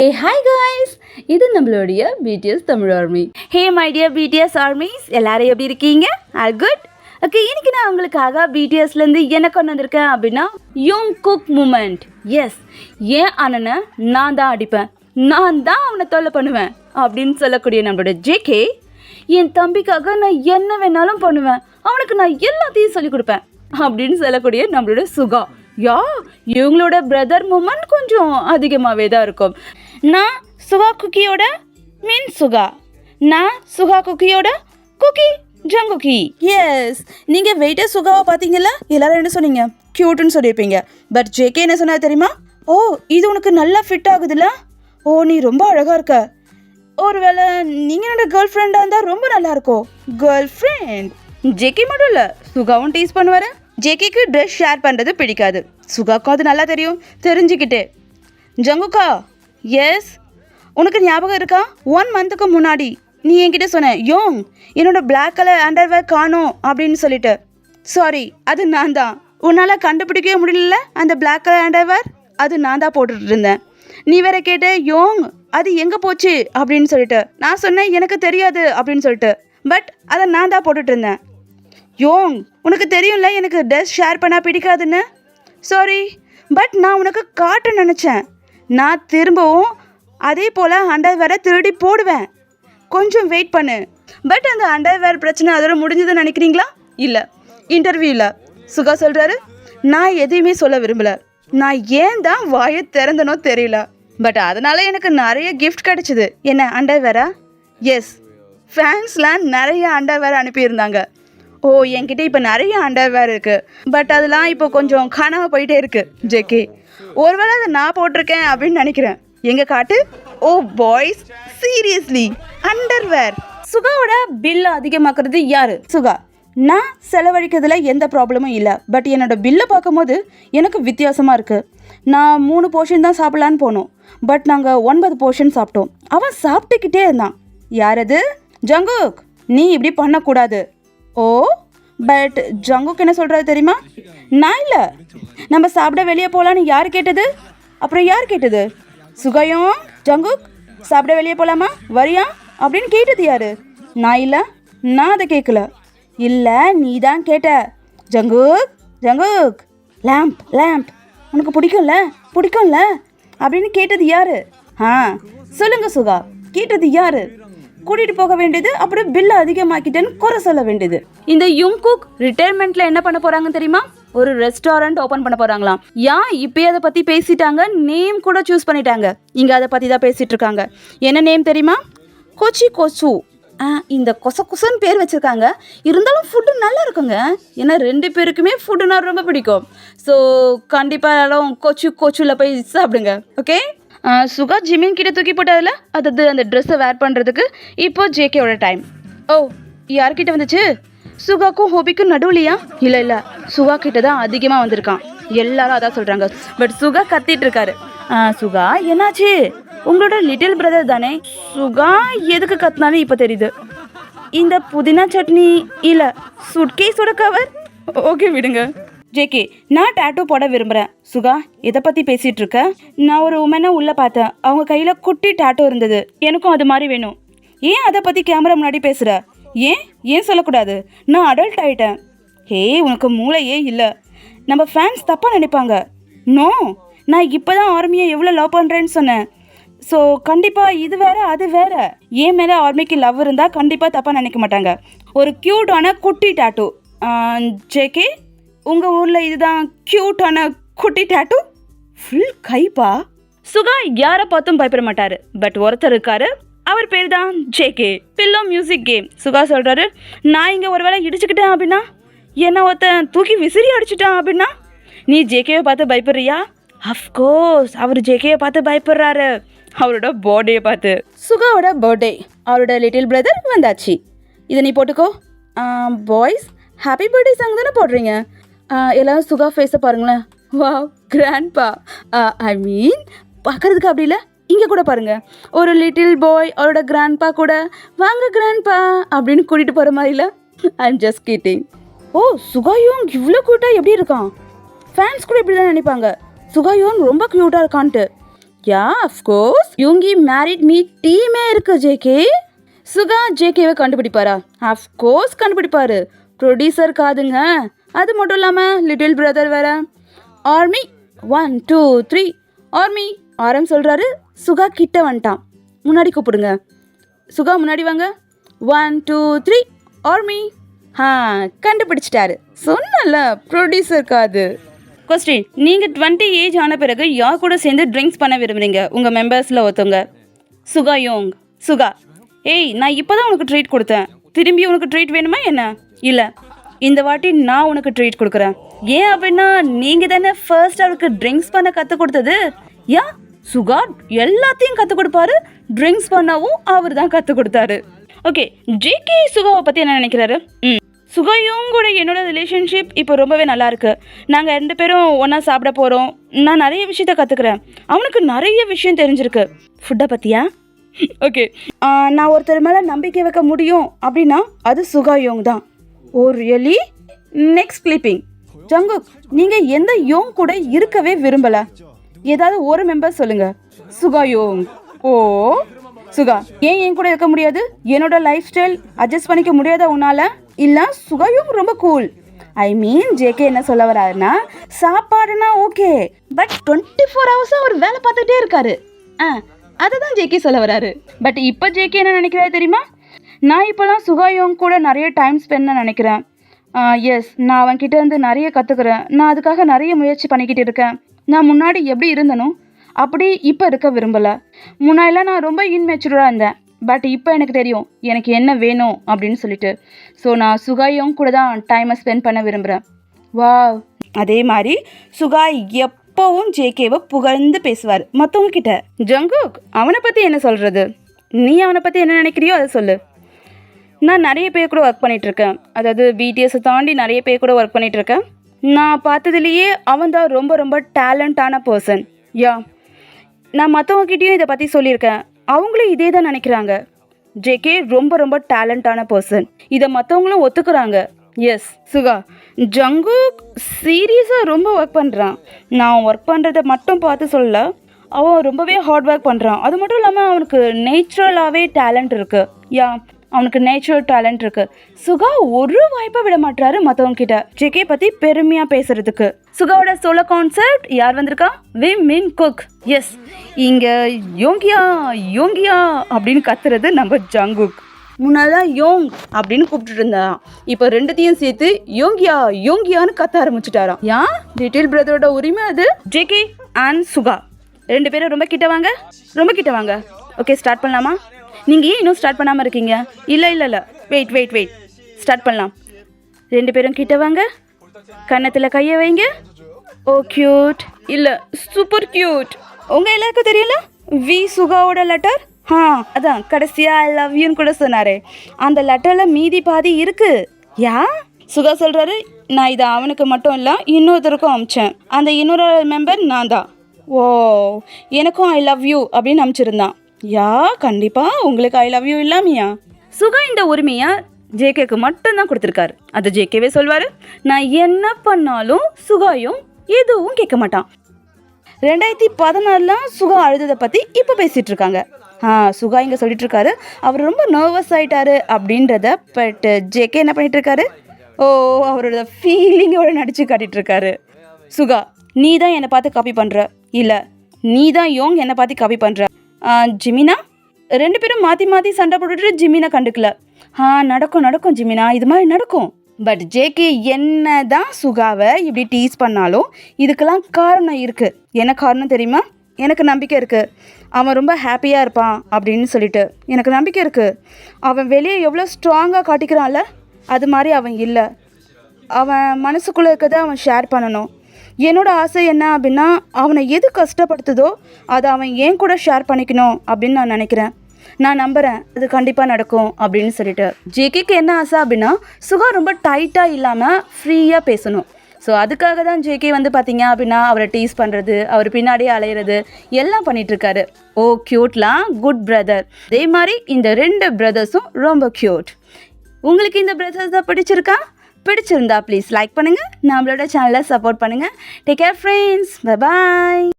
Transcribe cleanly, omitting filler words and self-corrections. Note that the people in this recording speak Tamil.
ஹே ஹாய் காய்ஸ், இது நம்மளுடைய BTS Tamil army. Hey my dear BTS armies, எல்லாரும் எப்படி இருக்கீங்க? All good. ஓகே, இன்னைக்கு நான் உங்களுக்காக பிடிஎஸ்லேருந்து என்ன கொண்டு வந்திருக்கேன் அப்படின்னா யோங் குக் மூமெண்ட். எஸ், ஏன் அண்ணனை நான் தான் அடிப்பேன், நான் தான் அவனை தொல்லை பண்ணுவேன் அப்படின்னு சொல்லக்கூடிய நம்மளோட ஜேகே, என் தம்பிக்காக நான் என்ன வேணாலும் பண்ணுவேன், அவனுக்கு நான் எல்லாத்தையும் சொல்லிக் கொடுப்பேன் அப்படின்னு சொல்லக்கூடிய நம்மளோட சுகா. இவங்களோட பிரதர் மூமெண்ட் கொஞ்சம் அதிகமாகவே தான் இருக்கும். நான் சுகா குக்கியோட சுகா, நான் சுகா குக்கியோட குக்கி ஜங்குக்கி. எஸ், நீங்கள் வெயிட்டர் சுகாவை பார்த்தீங்களா? எல்லாரும் என்ன சொன்னீங்க? க்யூட்டுன்னு சொல்லியிருப்பீங்க. பட் ஜேகே என்ன சொன்னா தெரியுமா? ஓ, இது உனக்கு நல்லா ஃபிட் ஆகுதுல்ல, ஓ நீ ரொம்ப அழகாக இருக்க, ஒருவேளை நீங்கள் என்னோட கேர்ள் ஃப்ரெண்டாக இருந்தால் ரொம்ப நல்லா இருக்கும். கேர்ள் ஃப்ரெண்ட் ஜேகே மட்டும் இல்லை, சுகாவும் டீஸ் பண்ணுவார். ஜேகேக்கு ட்ரெஸ் ஷேர் பண்ணுறது பிடிக்காது, சுகாக்கும் அது நல்லா தெரியும். தெரிஞ்சுக்கிட்டே ஜங்குக்கா, எஸ் உனக்கு ஞாபகம் இருக்கா? 1 மந்த்துக்கு முன்னாடி நீ என்கிட்ட சொன்ன, யோங் என்னோட பிளாக் கலர் அண்டர்வேர் காணோம் அப்படின்னு சொல்லிட்டு. சாரி, அது நான் தான். உன்னால் கண்டுபிடிக்கவே முடியல அந்த பிளாக் கலர் அண்டர்வேர், அது நான் தான் போட்டுட்டு இருந்தேன். நீ வேற கேட்ட, யோங் அது எங்கே போச்சு அப்படின்னு சொல்லிட்டு. நான் சொன்னேன் எனக்கு தெரியாது அப்படின்னு சொல்லிட்டு. பட் அதை நான் தான் போட்டுட்டு இருந்தேன். யோங் உனக்கு தெரியும்ல எனக்கு ட்ரெஸ் ஷேர் பண்ணால் பிடிக்காதுன்னு. சாரி, பட் நான் உனக்கு காட்ட நினச்சேன். நான் திரும்பவும் அதே போல் அண்டர்வேரை திருடி போடுவேன், கொஞ்சம் வெயிட் பண்ணு. பட் அந்த அண்டர்வேர் பிரச்சனை அதோட முடிஞ்சதுன்னு நினைக்கிறீங்களா? இல்லை. இன்டர்வியூவில் சுகா சொல்கிறாரு, நான் எதையுமே சொல்ல விரும்பலை, நான் ஏன் தான் வாயை திறந்தனோ தெரியல, பட் அதனால் எனக்கு நிறைய கிஃப்ட் கிடச்சிது. என்ன அண்டர்வேரா? எஸ், ஃபேன்ஸ்லாம் நிறைய அண்டர்வேர் அனுப்பியிருந்தாங்க. ஓ, என்கிட்ட இப்போ நிறைய அண்டர்வேர் இருக்குது, பட் அதெல்லாம் இப்போ கொஞ்சம் காணாமல் போயிட்டே இருக்குது. ஜேகே, ஒருவேளை அதை நான் போட்டிருக்கேன் அப்படின்னு நினைக்கிறேன். எங்கே காட்டு? ஓ பாய்ஸ், சீரியஸ்லி அண்டர்வேர். சுகாவோட பில்லை அதிகமாக்குறது யாரு? சுகா. நான் செலவழிக்கிறதுல எந்த ப்ராப்ளமும் இல்லை, பட் என்னோட பில்லை பார்க்கும்போது எனக்கு வித்தியாசமாக இருக்குது. நான் 3 போர்ஷன் தான் சாப்பிட்லான்னு போனோம், பட் நாங்கள் 9 போர்ஷன் சாப்பிட்டோம். அவன் சாப்பிட்டுக்கிட்டே இருந்தான். யார் அது? ஜங்குக், நீ இப்படி பண்ணக்கூடாது. ஓ, பட் ஜங்குக் என்ன சொல்கிறது தெரியுமா? நான் இல்லை, நம்ம சாப்பிட வெளியே போகலான்னு யார் கேட்டது? அப்புறம் யார் கேட்டது? சுகையும் ஜங்குக் சாப்பிட வெளியே போகலாமா, வரியா அப்படின்னு கேட்டது யார்? நான் இல்லை, நான் அதை கேட்கல. இல்லை, நீ தான் கேட்ட. ஜங்குக் ஜங்குக், லேம்ப் லேம்ப் உனக்கு பிடிக்கும்ல பிடிக்கும்ல அப்படின்னு கேட்டது யார்? சொல்லுங்க சுகா, கேட்டது யார்? கூட்டிகிட்டு போக வேண்டியது, அப்புறம் பில்லு அதிகமாக்கிட்டேன்னு குறை சொல்ல வேண்டியது. இந்த யுங்குக் ரிட்டையர்மெண்ட்டில் என்ன பண்ண போகிறாங்க தெரியுமா? ஒரு ரெஸ்டாரண்ட் ஓப்பன் பண்ண போகிறாங்களாம். இப்போயே அதை பற்றி பேசிட்டாங்க, நேம் கூட சூஸ் பண்ணிட்டாங்க. இங்கே அதை பற்றி தான் பேசிகிட்டு இருக்காங்க. என்ன நேம் தெரியுமா? கொச்சி கொசு. இந்த கொசன்னு பேர் வச்சுருக்காங்க. இருந்தாலும் ஃபுட்டு நல்லா இருக்குங்க, ஏன்னா 2 பேருக்குமே ஃபுட்டுனா ரொம்ப பிடிக்கும். ஸோ கண்டிப்பாக எல்லாரும் கொச்சுவில் போய் சாப்பிடுங்க. ஓகே, சுகா ஜிமின் கிட்ட தூக்கி போட்டதில்ல, அதாவது அந்த ட்ரெஸ்ஸை வேர் பண்ணுறதுக்கு இப்போ ஜேகேவோட டைம். ஓ, யார்கிட்ட வந்துச்சு? சுகாக்கும் ஹோபிக்கும் நடுவுலையா? இல்லை, சுகா கிட்ட தான் அதிகமாக வந்திருக்கான். எல்லாரும் அதான் சொல்கிறாங்க. பட் சுகா கத்திட்டு இருக்காரு. சுகா என்னாச்சு? உங்களோட லிட்டில் பிரதர் தானே? சுகா எதுக்கு கத்தினாலும் இப்போ தெரியுது. இந்த புதினா சட்னி இல்லை சுட்கேஸோட கவர். ஓகே விடுங்க. ஜேகே, நான் டேட்டூ போட விரும்புகிறேன். சுகா, எதை பற்றி பேசிகிட்டு இருக்க? நான் ஒரு உமனை உள்ளே பார்த்தேன், அவங்க கையில் குட்டி டேட்டூ இருந்தது, எனக்கும் அது மாதிரி வேணும். ஏன் அதை பற்றி கேமரா முன்னாடி பேசுகிற? ஏன் சொல்லக்கூடாது? நான் அடல்ட் ஆகிட்டேன். உனக்கு மூளையே இல்லை, நம்ம ஃபேன்ஸ் தப்பாக நினைப்பாங்க. நோ, நான் இப்போ தான் ஆர்மியை எவ்வளோ லவ் பண்ணுறேன்னு சொன்னேன். ஸோ கண்டிப்பாக இது வேறு அது வேறு. ஏன் மேலே ஆர்மிக்கு லவ் இருந்தால் கண்டிப்பாக தப்பாக நினைக்க மாட்டாங்க. ஒரு க்யூட்டான குட்டி டேட்டூ. ஜேகே, உங்கள் ஊரில் இதுதான் க்யூட்டான குட்டி டேட்டூ? ஃபுல் கைப்பா. சுகா யாரை பார்த்தும் பயப்பட மாட்டார், பட் ஒருத்தர் இருக்காரு, அவர் பேர் தான் JK. Pillow music game. Suga சொல்கிறாரு, நான் இங்கே ஒரு வேளை இடிச்சுக்கிட்டேன் அப்படின்னா, என்ன ஒருத்தன் தூக்கி விசிறி அடிச்சுட்டான் அப்படின்னா, நீ ஜேகேவை பார்த்து பயப்படுறியா? அஃப்கோர்ஸ், அவர் ஜேகேவை பார்த்து பயப்படுறாரு, அவரோட பர்த்டேயை பார்த்து. சுகாவோட பர்த்டே, அவரோட லிட்டில் பிரதர் வந்தாச்சு. இதை நீ போட்டுக்கோ. பாய்ஸ், ஹாப்பி பர்த்டே சாங் தானே போடுறீங்க? எல்லோரும் சுகா ஃபேஸை பாருங்களேன். Wow, grandpa. ஐ மீன் பார்க்குறதுக்கு அப்படி இல்லை, இங்கே கூட பாருங்கள், ஒரு லிட்டில் பாய் அவரோட கிராண்ட்பா கூட வாங்க கிராண்ட்பா அப்படின்னு கூட்டிகிட்டு போகிற மாதிரி இல்லை. I am just kidding. Oh, சுகாயும் இவ்வளோ க்யூட்டாக எப்படி இருக்கான்? ஃபேன்ஸ் கூட இப்படி தான் நினைப்பாங்க, சுகாயும் ரொம்ப க்யூட்டாக இருக்கான்ட்டு. Yeah of course Yoongi married me டீமே இருக்கு ஜேகே. சுகா ஜேகேவை கண்டுபிடிப்பாரா? அஃப்கோர்ஸ் கண்டுபிடிப்பாரு. ப்ரொடியூசர் காதுங்க. அது மட்டும் இல்லாமல் லிட்டில் பிரதர் வேற. ஆர்மி 1 2 3 ஆர்மி ஆரம் சொல்கிறாரு. சுகா கிட்ட வந்துட்டான். முன்னாடி கூப்பிடுங்க. சுகா முன்னாடி வாங்க. 1 2 3 ஆர்மி. கண்டுபிடிச்சிட்டாரு. சொன்னல ப்ரொடியூசர் காது. கொஸ்டின், நீங்கள் 20 ஏஜ் ஆன பிறகு யார் கூட சேர்ந்து ட்ரிங்க்ஸ் பண்ண விரும்புகிறீங்க? உங்கள் மெம்பர்ஸில் ஒருத்தவங்க. சுகா யோங். சுகா, ஏய் நான் இப்போ தான் உனக்கு ட்ரீட் கொடுத்தேன். திரும்பி உனக்கு ட்ரீட் வேணுமா என்ன? இல்லை, இந்த வாட்டி நான் உனக்கு ட்ரீட் கொடுக்குறேன். ஏன் அப்படின்னா நீங்கள் தானே ஃபர்ஸ்ட் அவருக்கு ட்ரிங்க்ஸ் பண்ண கற்றுக் கொடுத்தது. யா சுகா எல்லாத்தையும் கற்றுக் கொடுப்பாரு. ட்ரிங்க்ஸ் பண்ணவும் அவர் தான் கற்றுக் கொடுத்தாரு. ஓகே, ஜேகே சுகாவை பற்றி என்ன நினைக்கிறாரு? சுகாயும் கூட என்னோட ரிலேஷன்ஷிப் இப்போ ரொம்பவே நல்லா இருக்கு. நாங்கள் 2 பேரும் ஒன்றா சாப்பிட போகிறோம். நான் நிறைய விஷயத்த கற்றுக்குறேன். அவனுக்கு நிறைய விஷயம் தெரிஞ்சிருக்கு. ஃபுட்டை பற்றியா? ஓகே, நான் ஒருத்தர் மேலே நம்பிக்கை வைக்க முடியும் அப்படின்னா அது சுகாயோங் தான். ஓ ரியலி? Next clipping. ஜங்குக், நீங்கள் எந்த யோங் கூட இருக்கவே விரும்பலை? ஏதாவது ஒரு மெம்பர் சொல்லுங்க. சுகாயோங். ஓ சுகா, ஏன் என் கூட இருக்க முடியாது? என்னோட லைஃப் ஸ்டைல் அட்ஜஸ்ட் பண்ணிக்க முடியாதா உன்னால? இல்லை, சுகாயும் ரொம்ப கூல். ஐ மீன் ஜேகே என்ன சொல்ல வராருன்னா, சாப்பாடுனா ஓகே, பட் 24 ஹவர்ஸும் அவர் வேலை பார்த்துட்டே இருக்காரு. அதுதான் ஜேகே சொல்ல வராரு. பட் இப்போ ஜேகே என்ன நினைக்கிறாரு தெரியுமா? நான் இப்போலாம் சுகாயோங் கூட நிறைய டைம் ஸ்பெண்ட் நினைக்கிறேன். எஸ், நான் அவன்கிட்ட இருந்து நிறைய கற்றுக்குறேன். நான் அதுக்காக நிறைய முயற்சி பண்ணிக்கிட்டு இருக்கேன். நான் முன்னாடி எப்படி இருந்தனோ அப்படி இப்போ இருக்க விரும்பலை. முன்னாடிலாம் நான் ரொம்ப இன்மெச்சூராக இருந்தேன். பட் இப்போ எனக்கு தெரியும் எனக்கு என்ன வேணும் அப்படின்னு சொல்லிட்டு. ஸோ நான் சுகாயும் கூட தான் டைமை ஸ்பெண்ட் பண்ண விரும்புகிறேன். வா, அதே மாதிரி சுகா எப்போவும் ஜேகேவை புகழ்ந்து பேசுவார் மற்றவங்க கிட்ட. ஜங்குக், அவனை பற்றி என்ன சொல்கிறது? நீ அவனை பற்றி என்ன நினைக்கிறியோ அதை சொல்லு. நான் நிறைய பேர் கூட ஒர்க் பண்ணிகிட்ருக்கேன். அதாவது பிடிஎஸை தாண்டி நிறைய பேர் கூட ஒர்க் பண்ணிகிட்ருக்கேன். நான் பார்த்ததுலேயே அவன் தான் ரொம்ப ரொம்ப டேலண்டான பர்சன். யா, நான் மற்றவங்ககிட்டையும் இதை பற்றி சொல்லியிருக்கேன். அவங்களும் இதே தான் நினைக்கிறாங்க. ஜேகே ரொம்ப ரொம்ப டேலண்டான பர்சன். இதை மற்றவங்களும் ஒத்துக்கிறாங்க. எஸ் சுகா, ஜங்குக் சீரியஸாக ரொம்ப ஒர்க் பண்ணுறான். நான் ஒர்க் பண்ணுறதை மட்டும் பார்த்து சொல்லல, அவன் ரொம்பவே ஹார்ட் ஒர்க் பண்ணுறான். அது மட்டும் இல்லாமல் அவனுக்கு நேச்சுரலாகவே டேலண்ட் இருக்குது. யா, அவனுக்கு நேச்சுரல் டேலண்ட் இருக்கு. சுகா ஒரு வாய்ப்பை விட மாட்டாரு மற்றவங்க கிட்ட ஜேகே பற்றி பெருமையாக பேசுறதுக்கு. சுகாவோட சோலோ கான்சர்ட் யார் வந்திருக்கா? வி மின் குக். எஸ், இங்கே யோங்கியா யோங்கியா அப்படின்னு கத்துறது நம்ம ஜங்குக். முன்னாதான் யோங் அப்படின்னு கூப்பிட்டு இருந்தான். இப்போ ரெண்டுத்தையும் சேர்த்து யோங்கியா யோங்கியான்னு கத்த ஆரம்பிச்சுட்டாராம். ஏன் லிட்டில் பிரதரோட உரிமை அது. ஜேகே அண்ட் சுகா 2 பேரும் ரொம்ப கிட்ட வாங்க, ரொம்ப கிட்ட வாங்க. ஓகே, ஸ்டார்ட் பண்ணலாமா? நீங்கள் ஏன் இன்னும் ஸ்டார்ட் பண்ணாமல் இருக்கீங்க? இல்லை, வெயிட் ஸ்டார்ட் பண்ணலாம். 2 பேரும் கிட்ட வாங்க, கன்னத்தில் கையை வைங்க. ஓ க்யூட். இல்லை, சூப்பர் க்யூட். உங்கள் எல்லாருக்கும் தெரியல வி சுகாவோட லெட்டர். அதான் கடைசியாக ஐ லவ் யூன்னு கூட சொன்னாரே, அந்த லெட்டரில் மீதி பாதி இருக்கு. யா சுகா சொல்கிறாரு, நான் இதை அவனுக்கு மட்டும் இல்லை இன்னொருத்தருக்கும் அமிச்சேன். அந்த இன்னொரு மெம்பர் நான் தான். ஓ, எனக்கும் ஐ லவ் யூ அப்படின்னு அனுப்பிச்சிருந்தான். யா, கண்டிப்பாக உங்களுக்கு ஐ லவ் யூ இல்லாமையா? சுகா இந்த உரிமையை ஜேகேக்கு மட்டும்தான் கொடுத்துருக்காரு. அது ஜேகேவே சொல்வார். நான் என்ன பண்ணாலும் சுகாயும் எதுவும் கேட்க மாட்டான். 2016 சுகா அழுததை பற்றி இப்போ பேசிகிட்டு இருக்காங்க. சுகா இங்கே சொல்லிட்டு இருக்காரு அவர் ரொம்ப நர்வஸ் ஆகிட்டாரு அப்படின்றத. பட் ஜேகே என்ன பண்ணிட்டு இருக்காரு? ஓ, அவரோட ஃபீலிங்கோட நடிச்சு காட்டிட்டு இருக்காரு. சுகா, நீ தான் என்னை பார்த்து காப்பி பண்ணுற, இல்லை நீ தான் யோங் என்னை பார்த்து காப்பி பண்ணுற. ஜிமினா 2 பேரும் மாற்றி சண்டை போட்டுட்டு ஜிமினா கண்டுக்கல. நடக்கும் ஜிமினா, இது மாதிரி நடக்கும். பட் ஜேகே என்ன தான் சுகாவை இப்படி டீஸ் பண்ணாலும் இதுக்கெல்லாம் காரணம் இருக்குது. என்ன காரணம் தெரியுமா? எனக்கு நம்பிக்கை இருக்குது அவன் ரொம்ப ஹாப்பியாக இருப்பான் அப்படின்னு சொல்லிட்டு. எனக்கு நம்பிக்கை இருக்குது. அவன் வெளியே எவ்வளோ ஸ்ட்ராங்காக காட்டிக்கிறான்ல, அது மாதிரி அவன் இல்லை. அவன் மனசுக்குள்ளே இருக்கதை அவன் ஷேர் பண்ணணும். என்னோட ஆசை என்ன அப்படின்னா, அவனை எது கஷ்டப்படுத்துதோ அதை அவன் ஏன் கூட ஷேர் பண்ணிக்கணும் அப்படின்னு நான் நினைக்கிறேன். நான் நம்புகிறேன் அது கண்டிப்பாக நடக்கும் அப்படின்னு சொல்லிட்டு. ஜேகேக்கு என்ன ஆசை அப்படின்னா, சுகா ரொம்ப டைட்டாக இல்லாமல் ஃப்ரீயாக பேசணும். ஸோ அதுக்காக தான் ஜேகே வந்து பார்த்தீங்க அப்படின்னா அவரை டீஸ் பண்ணுறது, அவர் பின்னாடியே அலையிறது எல்லாம் பண்ணிகிட்ருக்காரு. ஓ க்யூட்லாம், குட் பிரதர். அதே மாதிரி இந்த 2 பிரதர்ஸும் ரொம்ப க்யூட். உங்களுக்கு இந்த பிரதர்ஸ் தான் பிடிச்சிருந்தா ப்ளீஸ் லைக் பண்ணுங்கள், நம்மளோட சேனலை சப்போர்ட் பண்ணுங்கள். Take care friends, bye bye.